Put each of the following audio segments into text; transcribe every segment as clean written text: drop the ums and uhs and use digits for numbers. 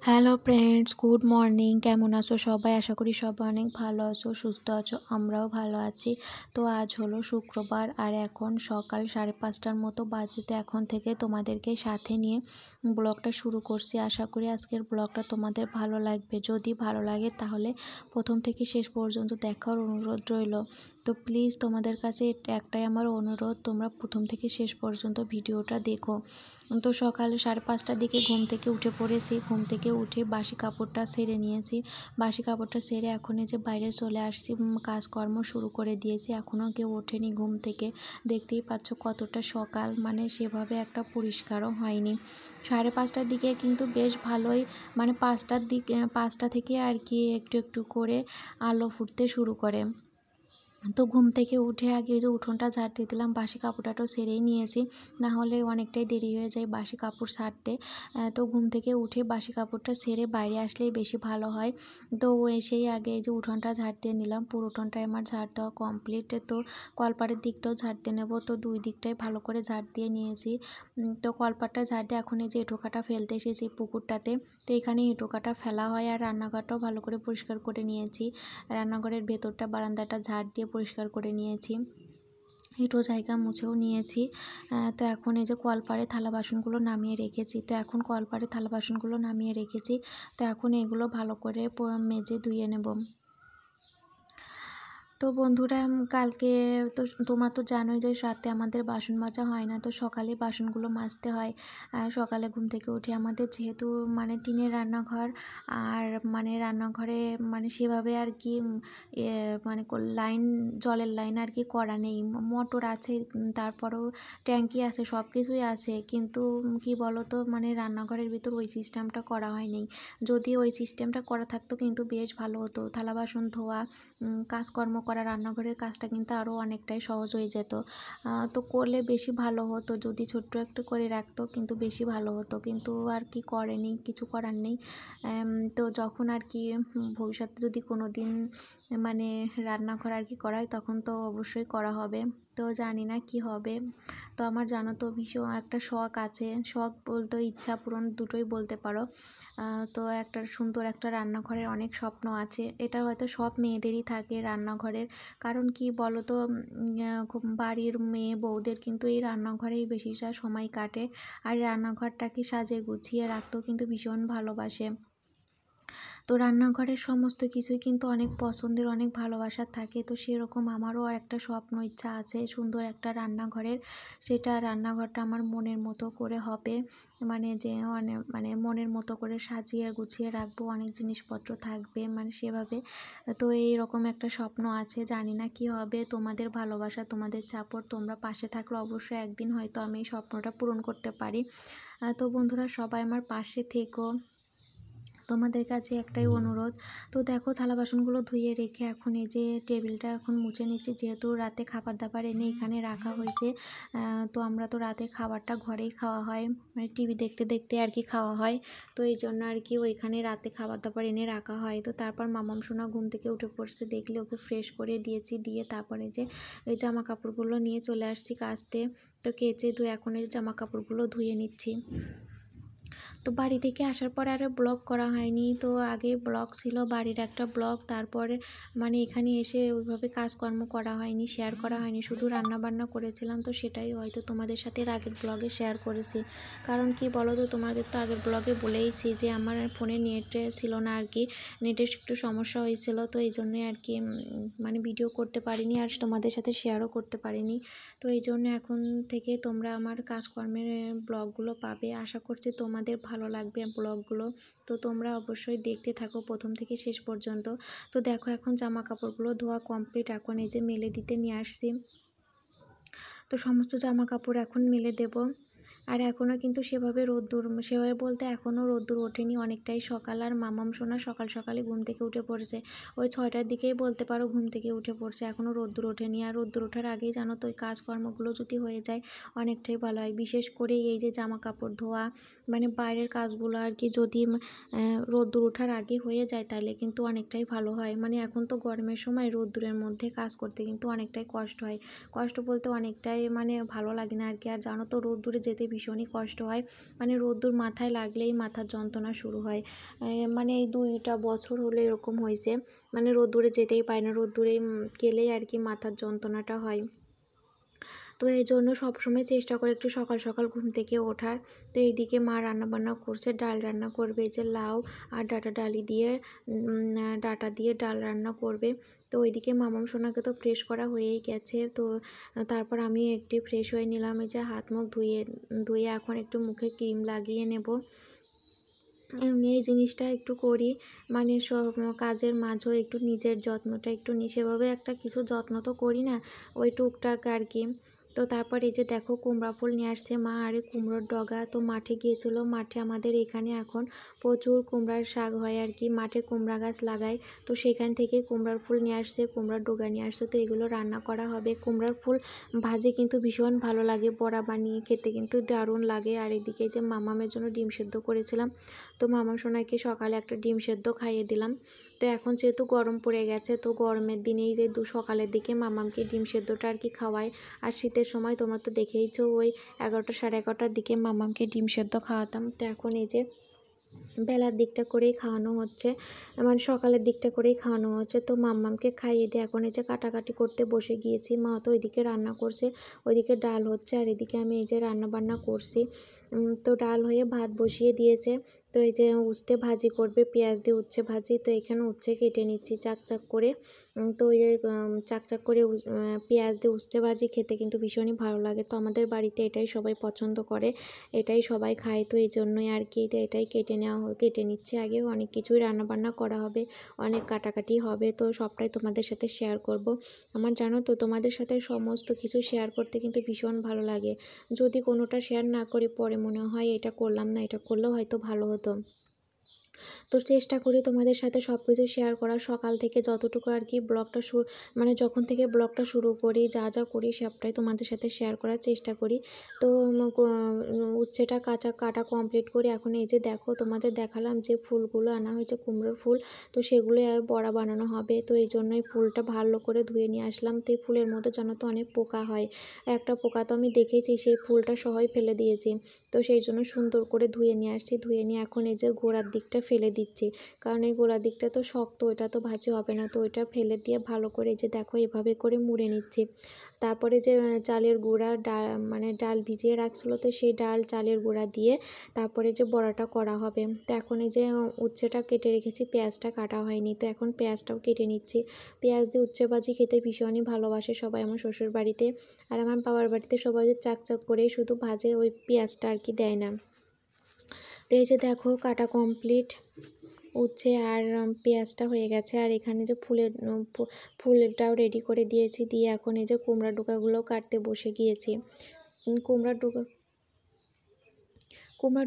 Hello friends, good morning. কেমন আছো সবাই? আশা করি সবাই অনেক ভালো আছো, সুস্থ আছো। আমরাও ভালো আছি। তো আজ হলো শুক্রবার আর এখন সকাল 5:30টার মতো বাজে। তো এখন থেকে তোমাদেরকে সাথে নিয়ে ব্লগটা শুরু করছি। আশা করি আজকের ব্লগটা তোমাদের ভালো লাগবে। যদি ভালো লাগে তাহলে প্রথম থেকে শেষ পর্যন্ত দেখার অনুরোধ রইল। তো প্লিজ তোমাদের কাছে একটাই আমার অনুরোধ, তোমরা প্রথম থেকে শেষ পর্যন্ত ভিডিওটা দেখো। তো সকালে 5:30টার দিকে ঘুম থেকে উঠে পড়েছি। ঘুম থেকে উঠে বাসি কাপড়টা সেরে নিয়েছি। বাসি কাপড়টা সেরে এখন এই যে বাইরে চলে আসছি, কাজকর্ম শুরু করে দিয়েছি। এখনও কেউ ওঠেনি ঘুম থেকে। দেখতেই পাচ্ছ কতটা সকাল, মানে সেভাবে একটা পরিষ্কারও হয়নি। 5:30টার দিকে কিন্তু বেশ ভালোই, মানে 5টা থেকে আর কি একটু একটু করে আলো ফুটতে শুরু করে। তো ঘুম থেকে উঠে আগে ওই যে উঠোনটা ঝাড় দিয়ে দিলাম, বাসি কাপড়টাও সেরেই নিয়েছি, না হলে অনেকটাই দেরি হয়ে যায় বাসি কাপড় ছাড়তে। তো ঘুম থেকে উঠে বাসি কাপড়টা সেরে বাইরে আসলেই বেশি ভালো হয়। তো এসেই আগে এই যে উঠোনটা ঝাড় দিয়ে নিলাম, পুরো উঠোনটাই আমার ঝাড় দেওয়া কমপ্লিট। তো কলপাড়ের দিকটাও ঝাড় দিয়ে নেবো, তো দুই দিকটাই ভালো করে ঝাড় দিয়ে নিয়েছি। তো কলপাড়টা ঝাড় দিয়ে এখন এই যে এঁঠো কাটা ফেলতে এসেছি পুকুরটাতে। তো এখানে এঁঠো কাটা ফেলা হয় আর রান্নাঘরটাও ভালো করে পরিষ্কার করে নিয়েছি। রান্নাঘরের ভেতরটা বারান্দাটা ঝাড় দিয়ে পরিষ্কার করে নিয়েছি, এঁটো জায়গা মুছেও নিয়েছি। তো এখন এই যে কলপাড়ে থালা বাসনগুলো নামিয়ে রেখেছি। তো এখন এগুলো ভালো করে মেজে ধুয়ে নেব। তো বন্ধুরা, কালকে তো তোমরা তো জানোই যে রাতে আমাদের বাসন মাজা হয় না, তো সকালে বাসনগুলো মাজতে হয়। সকালে ঘুম থেকে উঠে আমাদের যেহেতু মানে টিনের রান্নাঘর, আর মানে রান্নাঘরে মানে সেভাবে আর কি মানে জলের লাইন আর কি করা নেই। মোটর আছে, তারপরেও ট্যাঙ্কি আছে, সব কিছুই আছে, কিন্তু কি বলো তো, মানে রান্নাঘরের ভিতর ওই সিস্টেমটা করা হয়নি। যদি ওই সিস্টেমটা করা থাকতো কিন্তু বেশ ভালো হতো। থালা বাসন ধোয়া, কাজকর্ম করা, রান্নাঘরের কাজটা কিন্তু আরও অনেকটাই সহজ হয়ে যেত। তো করলে বেশি ভালো হতো, যদি ছোট্ট একটু করে রাখতো কিন্তু বেশি ভালো হতো, কিন্তু আর কি করেনি, কিছু করার নেই। তো যখন আর কি ভবিষ্যতে যদি কোনো দিন মানে রান্নাঘর আর কি করা হয় তখন তো অবশ্যই করা হবে। তো জানি না কি হবে। তো আমার জানো তো ভীষণ একটা শখ আছে, শখ বলতে ইচ্ছা পূরণ দুটোই বলতে পারো। তো একটা সুন্দর একটা রান্নাঘরের অনেক স্বপ্ন আছে। এটা হয়তো সব মেয়েদেরই থাকে রান্নাঘরের, কারণ কি বলো তো, বাড়ির মেয়ে বউদের কিন্তু এই রান্নাঘরেই বেশিটা সময় কাটে, আর রান্নাঘরটাকে সাজিয়ে গুছিয়ে রাখতেও কিন্তু ভীষণ ভালোবাসে। তো রান্নাঘরের সমস্ত কিছুই কিন্তু অনেক পছন্দের, অনেক ভালোবাসার থাকে। তো সেরকম আমারও একটা স্বপ্ন ইচ্ছা আছে সুন্দর একটা রান্নাঘরের। সেটা রান্নাঘরটা আমার মনের মতো করে হবে, মানে যে মানে মনের মতো করে সাজিয়ে গুছিয়ে রাখবো, অনেক জিনিসপত্র থাকবে মানে সেভাবে। তো এইরকম একটা স্বপ্ন আছে, জানি না কি হবে। তোমাদের ভালোবাসা, তোমাদের সাপোর্ট, তোমরা পাশে থাকলে অবশ্যই একদিন হয়তো আমি এই স্বপ্নটা পূরণ করতে পারি। তো বন্ধুরা, সবাই আমার পাশে থেকো, তোমাদের কাছে একটাই অনুরোধ। তো দেখো থালা বাসনগুলো ধুয়ে রেখে এখন এই যে টেবিলটা এখন মুছে নিচ্ছি, যেহেতু রাতে খাবার দাবার এনে এখানে রাখা হয়েছে। তো আমরা তো রাতে খাবারটা ঘরেই খাওয়া হয়, মানে টিভি দেখতে দেখতে আর কি খাওয়া হয়। তো এই জন্য আর কি ওইখানে রাতে খাবার দাবার এনে রাখা হয়। তো তারপর মামাম সোনা ঘুম থেকে উঠে পড়ছে, দেখলে ওকে ফ্রেশ করে দিয়েছি, দিয়ে তারপরে যে এই জামা কাপড়গুলো নিয়ে চলে আসছি কাচতে। তো কেচে ধুয়ে এখন এই জামা কাপড়গুলো ধুয়ে নিচ্ছি। তো বাড়ি থেকে আসার পর আরও ব্লগ করা হয়নি। তো আগে ব্লগ ছিল বাড়ির একটা ব্লগ, তারপরে মানে এখানে এসে ওইভাবে কাজকর্ম করা হয়নি, শেয়ার করা হয়নি, শুধু রান্নাবান্না করেছিলাম। তো সেটাই হয়তো তোমাদের সাথে আগের ব্লগে শেয়ার করেছি। কারণ কি বলো তো, তোমাদের তো আগের ব্লগে বলেইছি যে আমার ফোনে নেট ছিল না আর কি, নেটের একটু সমস্যা হয়েছিল। তো এই জন্যই আর কি মানে ভিডিও করতে পারিনি আর তোমাদের সাথে শেয়ারও করতে পারিনি। তো এই জন্য এখন থেকে তোমরা আমার কাজকর্মের ব্লগগুলো পাবে। আশা করছি তোমাদের ভালো লাগবে ব্লগগুলো। তো তোমরা অবশ্যই দেখতে থাকো প্রথম থেকে শেষ পর্যন্ত। তো দেখো এখন জামা কাপড়গুলো ধোয়া কমপ্লিট, এখন এই যে মেলে দিতে নিয়ে আসছি। তো সমস্ত জামা কাপড় এখন মেলে দেব। আর এখনও কিন্তু সেভাবে বলতে এখনও রোদ্দুর ওঠেনি, অনেকটাই সকাল। আর মামাম সোনা সকাল সকালে ঘুম থেকে উঠে পড়েছে, ওই 6টার দিকেই বলতে পারো ঘুম থেকে উঠে পড়ছে, এখনও রোদ্দুর ওঠেনি। আর রোদ্দুর ওঠার আগেই জানো তো ওই কাজকর্মগুলো যদি হয়ে যায় অনেকটাই ভালো হয়, বিশেষ করে এই যে জামা কাপড় ধোয়া, মানে বাইরের কাজগুলো আর কি যদি রোদ্দুর ওঠার আগে হয়ে যায় তাহলে কিন্তু অনেকটাই ভালো হয়। মানে এখন তো গরমের সময় রোদ্দুরের মধ্যে কাজ করতে কিন্তু অনেকটাই কষ্ট হয়, কষ্ট বলতে অনেকটাই মানে ভালো লাগে না আর কি। আর জানো তো রোদ্দুরে যেতে ভীষণই কষ্ট হয়। মানে রোদ্দুর মাথায় লাগলেই মাথার যন্ত্রণা শুরু হয়। মানে এই 2টা বছর হলো এরকম হয়েছে। মানে রোদ্দুরে যেতেই পারি না, রোদ্দুরে গেলেই আর কি মাথার যন্ত্রণাটা হয়। তো এই জন্য সবসময় চেষ্টা করি একটু সকাল সকাল ঘুম থেকে ওঠার। তো এইদিকে মা রান্নাবান্না করছে, ডাল রান্না করবে, এই যে লাউ আর ডাঁটা দিয়ে ডাল রান্না করবে। তো ওইদিকে মামাম সোনাকে তো ফ্রেশ করা হয়েই গেছে। তো তারপর আমি একটু ফ্রেশ হয়ে নিলাম, এই যে হাত মুখ ধুয়ে ধুয়ে এখন একটু মুখে ক্রিম লাগিয়ে নেব। এই জিনিসটা একটু করি, মানে সব কাজের মাঝেও একটু নিজের যত্নটা একটু নিই, সেভাবে একটা কিছু যত্ন তো করি না, ওই টুকটাক আর কি। তো তারপর এই যে দেখো কুমড়া ফুল নিয়ে আসছে মা, আর এই কুমড়োর ডগা তো মাঠে গিয়েছিলো। মাঠে আমাদের এখানে এখন প্রচুর কুমড়ার শাক হয় আর কি, মাঠে কুমড়া গাছ লাগায়। তো সেখান থেকে কুমড়ার ফুল নিয়ে আসছে, কুমড়ার ডগা নিয়ে আসছে। তো এগুলো রান্না করা হবে। কুমড়ার ফুল ভাজি কিন্তু ভীষণ ভালো লাগে, বড়া বানিয়ে খেতে কিন্তু দারুণ লাগে। আর এদিকে যে মামামের জন্য ডিম সেদ্ধ করেছিলাম, তো মামা সোনাকে সকালে একটা ডিম সেদ্ধ খাইয়ে দিলাম। তো এখন যেহেতু গরম পড়ে গেছে, তো গরমের দিনেই যে সকালের দিকে মামামকে ডিম সেদ্ধটা আর কি খাওয়াই। আর শীতের সময় তোমরা তো দেখেইছো, ওই 11টা সাড়ে 11টার দিকে মামামকে ডিম সেদ্ধ খাওয়াতাম। তো এখন এই যে বেলার দিকটা করেই খাওয়ানো হচ্ছে, মানে সকালের দিকটা করেই খাওয়ানো হচ্ছে। তো মাম্মামকে খাইয়ে দিয়ে এখন এই যে কাটাকাটি করতে বসে গিয়েছি। মা তো ওইদিকে রান্না করছে, ওইদিকে ডাল হচ্ছে, আর এদিকে আমি এই যে রান্না বান্না করছি। তো ডাল হয়ে ভাত বসিয়ে দিয়েছে। তো এই যে উচ্ছে ভাজি করবে, পেঁয়াজ দিয়ে উচ্ছে ভাজি। তো এখানে উচ্ছে কেটে নিচ্ছি চাক চাক করে। তো ওই যে চাক চাক করে পেঁয়াজ দিয়ে উচ্ছে ভাজি খেতে কিন্তু ভীষণই ভালো লাগে। তো আমাদের বাড়িতে এটাই সবাই পছন্দ করে, এটাই সবাই খায়। তো এই জন্যই আর কি এটাই কেটে নিচ্ছে। আগেও অনেক কিছুই রান্নাবান্না করা হবে, অনেক কাটাকাটি হবে, তো সবটাই তোমাদের সাথে শেয়ার করব। আমার জানো তো তোমাদের সাথে সমস্ত কিছু শেয়ার করতে কিন্তু ভীষণ ভালো লাগে। যদি কোনোটা শেয়ার না করি পরে মনে হয় এটা করলাম না, এটা করলেও হয়তো ভালো হতো। তো চেষ্টা করি তোমাদের সাথে সব কিছু শেয়ার করার। সকাল থেকে যতটুকু আর কি মানে যখন থেকে ব্লগটা শুরু করি, যা যা করি সবটাই তোমাদের সাথে শেয়ার করার চেষ্টা করি। তো উচ্ছেটা কাটা কমপ্লিট করে এখন এই যে দেখো তোমাদের দেখালাম যে ফুলগুলো আনা হয়েছে কুমড়োর ফুল, তো সেগুলো বড়া বানানো হবে। তো এই জন্যই ফুলটা ভালো করে ধুয়ে নিয়ে আসলাম। তো এই ফুলের মধ্যে জানো তো অনেক পোকা হয়, একটা পোকা তো আমি দেখেছি, সেই ফুলটা সহই ফেলে দিয়েছি। তো সেই জন্য সুন্দর করে ধুয়ে নিয়ে আসছি, ধুয়ে নিয়ে এখন এই যে গোড়ার দিকটা ফেলে দিচ্ছি, কারণ এই গোড়ার দিকটা তো শক্ত, ওটা তো ভাজি হবে না। তো ওইটা ফেলে দিয়ে ভালো করে যে দেখো এভাবে করে মুড়ে নিচ্ছি। তারপরে যে চালের গুঁড়া মানে ডাল ভিজিয়ে রাখছিলো, তো সেই ডাল চালের গুঁড়া দিয়ে তারপরে যে বড়াটা করা হবে। তো এখন এই যে উচ্ছেটা কেটে রেখেছি, পেঁয়াজটা কাটা হয়নি, তো এখন পেঁয়াজটাও কেটে নিচ্ছি। পেঁয়াজ দিয়ে উচ্ছে ভাজি খেতে ভীষণই ভালোবাসে সবাই আমার শ্বশুর বাড়িতে। আর আমার বাবার বাড়িতে সবাই যে চাক চাক করে শুধু ভাজে, ওই পেঁয়াজটা আর কি দেয় না। তো এই যে দেখো কাটা কমপ্লিট, উচ্ছে আর পেঁয়াজটা হয়ে গেছে। আর এখানে যে ফুলটাও রেডি করে দিয়েছি, দিয়ে এখন এই যে কুমড়া ডোকাগুলোও কাটতে বসে গিয়েছি। কুমড়ার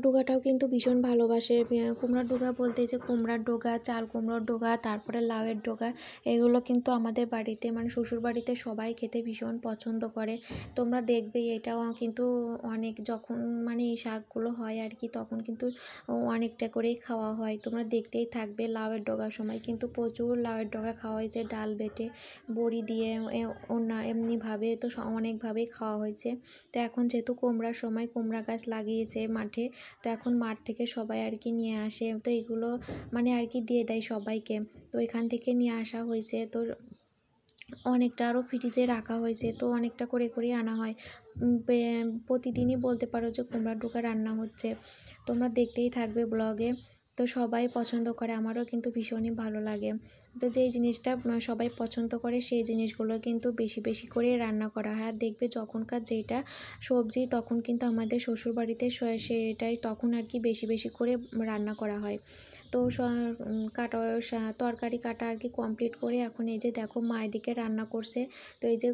ডোগাটাও কিন্তু ভীষণ ভালোবাসে। কুমড়ার ডোগা বলতে যে কুমড়ার ডোগা, চাল কুমড়োর ডোগা, তারপরে লাউয়ের ডোগা, এগুলো কিন্তু আমাদের বাড়িতে মানে শ্বশুর বাড়িতে সবাই খেতে ভীষণ পছন্দ করে। তোমরা দেখবে এটাও কিন্তু অনেক, যখন মানে এই শাকগুলো হয় আর কি, তখন কিন্তু অনেকটা করেই খাওয়া হয়। তোমরা দেখতেই থাকবে লাউয়ের ডোগার সময় কিন্তু প্রচুর লাউয়ের ডোগা খাওয়া হয়েছে, ডাল বেটে বড়ি দিয়ে এমনিভাবে তো অনেকভাবেই খাওয়া হয়েছে। তো এখন যেহেতু কুমড়ার সময়, কুমড়া গাছ লাগিয়েছে মাঠে, তো এখন মাঠ থেকে সবাই আর কি নিয়ে আসে। তো এগুলো মানে আর কি দিয়ে দেয় সবাইকে। তো এখান থেকে নিয়ে আসা হয়েছে, তো অনেকটা আরও ফ্রিজে রাখা হয়েছে, তো অনেকটা করে করেই আনা হয়। প্রতিদিনই বলতে পারো যে কুমড়ার ডোকা রান্না হচ্ছে, তোমরা দেখতেই থাকবে ব্লগে। তো সবাই পছন্দ করে, আমারও কিন্তু ভীষণই ভালো লাগে। তো যেই জিনিসটা সবাই পছন্দ করে সেই জিনিসগুলো কিন্তু বেশি বেশি করে রান্না করা হয়। আর দেখবে যখনকার যেটা সবজি, তখন কিন্তু আমাদের শ্বশুরবাড়িতে সেটাই তখন আর কি বেশি বেশি করে রান্না করা হয়। তো তরকারি কাটা আর কি কমপ্লিট করে এখন এই যে দেখো মা এদিকে রান্না করছে। তো এই যে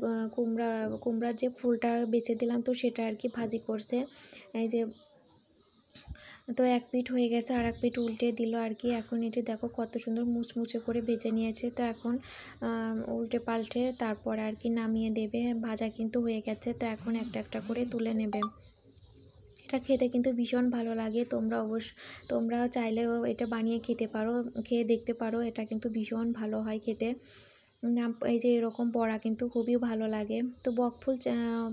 কুমড়ার যে ফুলটা বেছে দিলাম, তো সেটা আর কি ভাজি করছে। এই যে তো এক পিঠ হয়ে গেছে, আর এক পিঠ উল্টে দিল আর কি। এখন এটি দেখো কত সুন্দর মুচমুচে করে ভেজে নিয়েছে। তো এখন উল্টে পাল্টে তারপর আর কি নামিয়ে দেবে। ভাজা কিন্তু হয়ে গেছে, তো এখন একটা একটা করে তুলে নেবে। এটা খেতে কিন্তু ভীষণ ভালো লাগে। তোমরা চাইলেও এটা বানিয়ে খেতে পারো, খেয়ে দেখতে পারো, এটা কিন্তু ভীষণ ভালো হয় খেতে। এই যে এরকম বড়া কিন্তু খুবই ভালো লাগে। তো বকফুল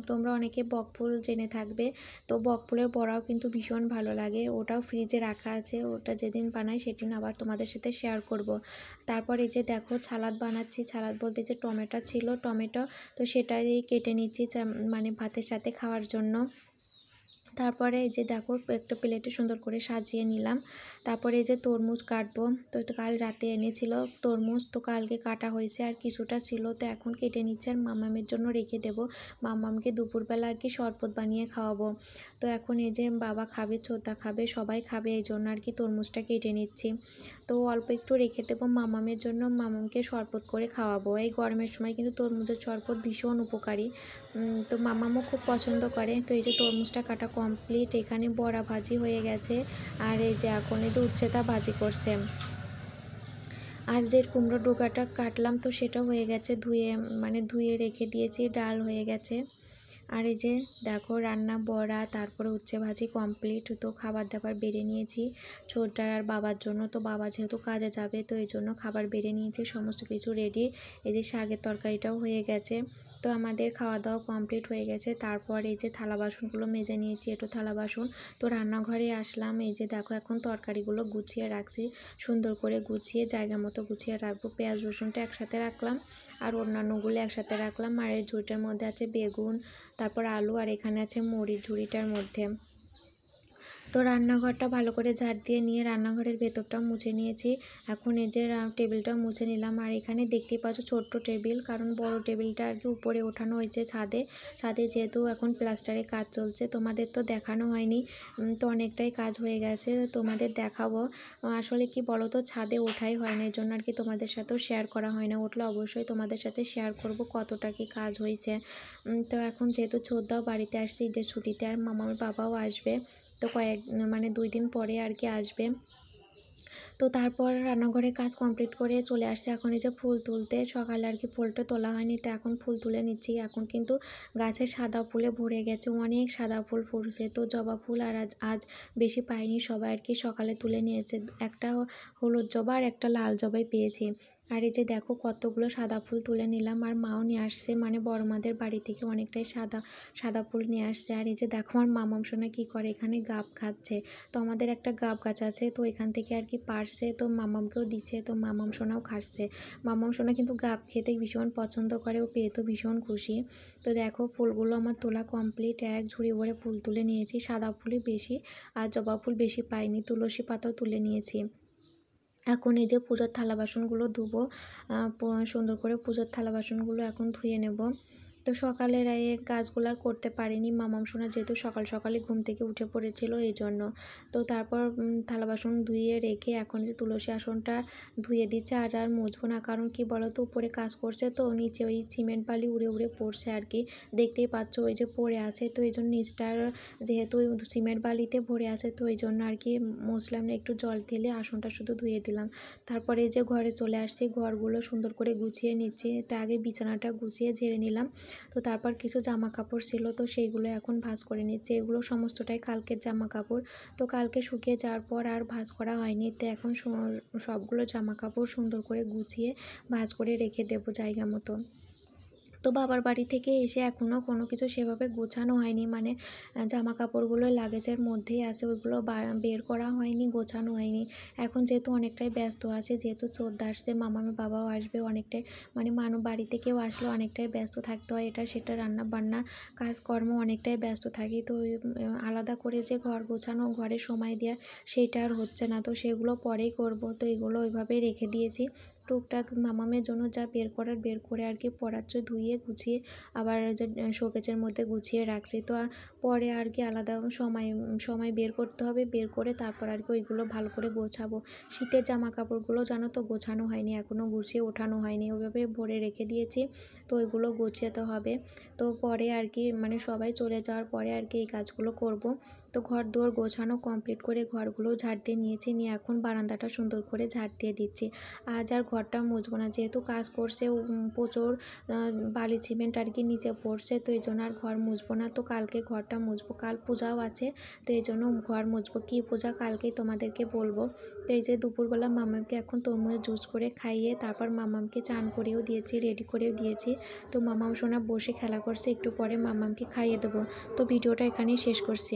তোমরা অনেকে বকফুল জেনে থাকবে। তো বকফুলের বড়াও কিন্তু ভীষণ ভালো লাগে। ওটাও ফ্রিজে রাখা আছে। ওটা যেদিন বানাই সেদিন আবার তোমাদের সাথে শেয়ার করব। তারপর এই যে দেখো সালাদ বানাচ্ছি। সালাদ বলতে যে টমেটো ছিল, টমেটো তো সেটাই কেটে নিচ্ছি মানে ভাতের সাথে খাওয়ার জন্য। তারপরে এই যে দেখো একটা প্লেটে সুন্দর করে সাজিয়ে নিলাম। তারপরে এই যে তরমুজ কাটবো। তো কাল রাতে এনেছিল তরমুজ, তো কালকে কাটা হয়েছে আর কিছুটা ছিল, তো এখন কেটে নিচ্ছে আর মামামের জন্য রেখে দেবো। মামামকে দুপুরবেলা আর কি শরবত বানিয়ে খাওয়াবো। তো এখন এই যে বাবা খাবে, ছোতা খাবে, সবাই খাবে, এই জন্য আর কি তরমুজটা কেটে নিচ্ছি। তো অল্প একটু রেখে দেবো মামামের জন্য, মামামকে শরবত করে খাওয়াবো। এই গরমের সময় কিন্তু তরমুজের শরবত ভীষণ উপকারী। তো মামামও খুব পছন্দ করে। তো এই যে তরমুজটা কাটা কমপ্লিট, এখানে বড়া ভাজি হয়ে গেছে আর এই যে এখন এই যে উচ্ছেটা ভাজি করছে। আর যে কুমড়ো ডোকাটা কাটলাম তো সেটা হয়ে গেছে, ধুয়ে রেখে দিয়েছি, ডাল হয়ে গেছে। আর এই যে দেখো রান্না, বড়া তারপরে উচ্ছে ভাজি কমপ্লিট। তো খাবার দাবার বেড়ে নিয়েছি ছোটটার আর বাবার জন্য। তো বাবা যেহেতু কাজে যাবে তো এই জন্য খাবার বেড়ে নিয়েছি, সমস্ত কিছু রেডি। এই যে শাকের তরকারিটাও হয়ে গেছে। তো আমাদের খাওয়া দাওয়া কমপ্লিট হয়ে গেছে। তারপর এই যে থালা বাসনগুলো মেজে নিয়েছি, একটু থালা বাসন। তো রান্নাঘরে আসলাম, এই যে দেখো এখন তরকারিগুলো গুছিয়ে রাখছি, সুন্দর করে গুছিয়ে জায়গা মতো গুছিয়ে রাখবো। পেঁয়াজ রসুনটা একসাথে রাখলাম আর অন্যান্যগুলো একসাথে রাখলাম। আর এই ঝুড়িটার মধ্যে আছে বেগুন, তারপর আলু, আর এখানে আছে মুড়ি ঝুড়িটার মধ্যে। তো রান্নাঘরটা ভালো করে ঝাড় দিয়ে নিয়ে রান্নাঘরের ভেতরটা মুছে নিয়েছি। এখন এই যে টেবিলটা মুছে নিলাম। আর এখানে দেখতেই পাচ্ছ ছোট্ট টেবিল, কারণ বড় টেবিলটা আর কি উপরে ওঠানো হয়েছে ছাদে যেহেতু এখন প্লাস্টারের কাজ চলছে। তোমাদের তো দেখানো হয়নি, তো অনেকটাই কাজ হয়ে গেছে, তোমাদের দেখাবো। আসলে কি বলো তো, ছাদে ওঠাই হয় না, এই জন্য আর কি তোমাদের সাথেও শেয়ার করা হয় না। উঠলে অবশ্যই তোমাদের সাথে শেয়ার করব কতটা কি কাজ হয়েছে। তো এখন যেহেতু ছোটদাও বাড়িতে আসছে ঈদের ছুটিতে, আর মামার বাবাও আসবে, তো মানে 2 দিন পরে আর কি আসবে। তো তারপর রান্নাঘরে কাজ কমপ্লিট করে চলে আসছে এখন এই যে ফুল তুলতে। সকালে আর কি ফুলটা তোলা হয়নি, তো এখন ফুল তুলে নিচ্ছি। এখন কিন্তু গাছে সাদা ফুলে ভরে গেছে, অনেক সাদা ফুল ফুটছে। তো জবা ফুল আর আজ বেশি পাইনি, সবাই আর কি সকালে তুলে নিয়েছে। একটা হলুদ জবা আর একটা লাল জবাই পেয়েছি। আর এই যে দেখো কতগুলো সাদা ফুল তুলে নিলাম, আর মাও নিয়ে আসছে, মানে বড় মাদের বাড়ি থেকে অনেকটাই সাদা ফুল নিয়ে আসছে। আর এই যে দেখো আমার মামাম সোনা কী করে, এখানে গাব খাচ্ছে। তো আমাদের একটা গাব গাছ আছে, তো এখান থেকে আর কি পারছে, তো মামামকেও দিচ্ছে, তো মামাম সোনাও খাচ্ছে। মামাম সোনা কিন্তু গাব খেতে ভীষণ পছন্দ করে, ও পেয়ে তো ভীষণ খুশি। তো দেখো ফুলগুলো আমার তোলা কমপ্লিট, এক ঝুড়ি ভরে ফুল তুলে নিয়েছি। সাদা ফুলই বেশি, আর জবা ফুল বেশি পাইনি, তুলসী পাতাও তুলে নিয়েছি। এখন এই যে পুজোর থালা বাসনগুলো ধুবো, সুন্দর করে পুজোর থালা বাসনগুলো এখন ধুয়ে নেব। তো সকালের এই কাজগুলো আর করতে পারিনি, মামাম সোনা যেহেতু সকাল সকালে ঘুম থেকে উঠে পড়েছিল এই জন্য। তো তারপর থালা বাসন ধুয়ে রেখে এখন যে তুলসী আসনটা ধুয়ে দিচ্ছে, আর মুছবো না, কারণ কি বলো তো, উপরে কাজ করছে তো নিচে ওই সিমেন্ট বালি উড়ে উড়ে পড়ছে আর কি, দেখতেই পাচ্ছ ওই যে পড়ে আছে। তো এই জন্য নিচটার যেহেতু সিমেন্ট বালিতে ভরে আছে, তো এই জন্য আর কি মুছলাম না, একটু জল ঢেলে আসনটা শুধু ধুয়ে দিলাম। তারপরে এই যে ঘরে চলে আসছি, ঘরগুলো সুন্দর করে গুছিয়ে নিচ্ছি। তো আগে বিছানাটা গুছিয়ে ঝেড়ে নিলাম। তো তারপর কিছু জামা কাপড় ছিল, তো সেইগুলো এখন ভাঁজ করে নিচ্ছি। এগুলো সমস্তটাই কালকের জামা কাপড়, তো কালকে শুকিয়ে যাওয়ার পর আর ভাঁজ করা হয়নি। তো এখন সবগুলো জামা কাপড় সুন্দর করে গুছিয়ে ভাঁজ করে রেখে দেবো জায়গা মতো। তো বাবার বাড়ি থেকে এসে এখনও কোনো কিছু সেভাবে গোছানো হয়নি, মানে জামা কাপড়গুলো লাগেজের মধ্যেই আছে, ওইগুলো বের করা হয়নি, গোছানো হয়নি। এখন যেহেতু অনেকটাই ব্যস্ত আছে, যেহেতু চোদ্দা আসছে, মামার বাবাও আসবে, অনেকটাই মানে বাড়িতে কেউ আসলে অনেকটাই ব্যস্ত থাকতে হয়, এটা সেটা রান্না বান্না কাজকর্ম অনেকটাই ব্যস্ত থাকি। তো আলাদা করে যে ঘর গোছানো, ঘরে সময় দেওয়া, সেইটা আর হচ্ছে না। তো সেগুলো পরেই করব। তো এগুলো ওইভাবেই রেখে দিয়েছি। টুকটাক মামামের জন্য যা বের করার বের করে আর কি পরাচ্ছ ধুয়ে গুছিয়ে আবার যে শোকেজের মধ্যে গুছিয়ে রাখছি। তো পরে আর কি আলাদা সময় বের করতে হবে, বের করে তারপর আর কি ওইগুলো ভালো করে গোছাবো। শীতের জামা কাপড়গুলো জানো তো গোছানো হয়নি, এখনও গুছিয়ে ওঠানো হয়নি, ওইভাবে ভরে রেখে দিয়েছি। তো ওইগুলো গোছাতে হবে। তো পরে আর কি মানে সবাই চলে যাওয়ার পরে আর কি এই কাজগুলো করব। তো ঘর দুয়ার গোছানো কমপ্লিট করে ঘরগুলো ঝাড় দিয়ে নিয়েছি, নিয়ে এখন বারান্দাটা সুন্দর করে ঝাড় দিয়ে দিচ্ছি। আজ আর ঘর ঘরটা মুছবো না, যেহেতু কাজ করছে প্রচুর বালি সিমেন্ট আর কি নিচে পড়ছে, তো এই জন্য আর ঘর মুছবো না। তো কালকে ঘরটা মুছবো, কাল পূজাও আছে, তো এই জন্য ঘর মুছবো। কী পূজা কালকেই তোমাদেরকে বলবো। তো এই যে দুপুরবেলা মামামকে এখন তরমুজের জুস করে খাইয়ে তারপর মামামকে চান করেও দিয়েছি, রেডি করেও দিয়েছি। তো মামাম সোনা বসে খেলা করছে, একটু পরে মামামকে খাইয়ে দেবো। তো ভিডিওটা এখানেই শেষ করছি।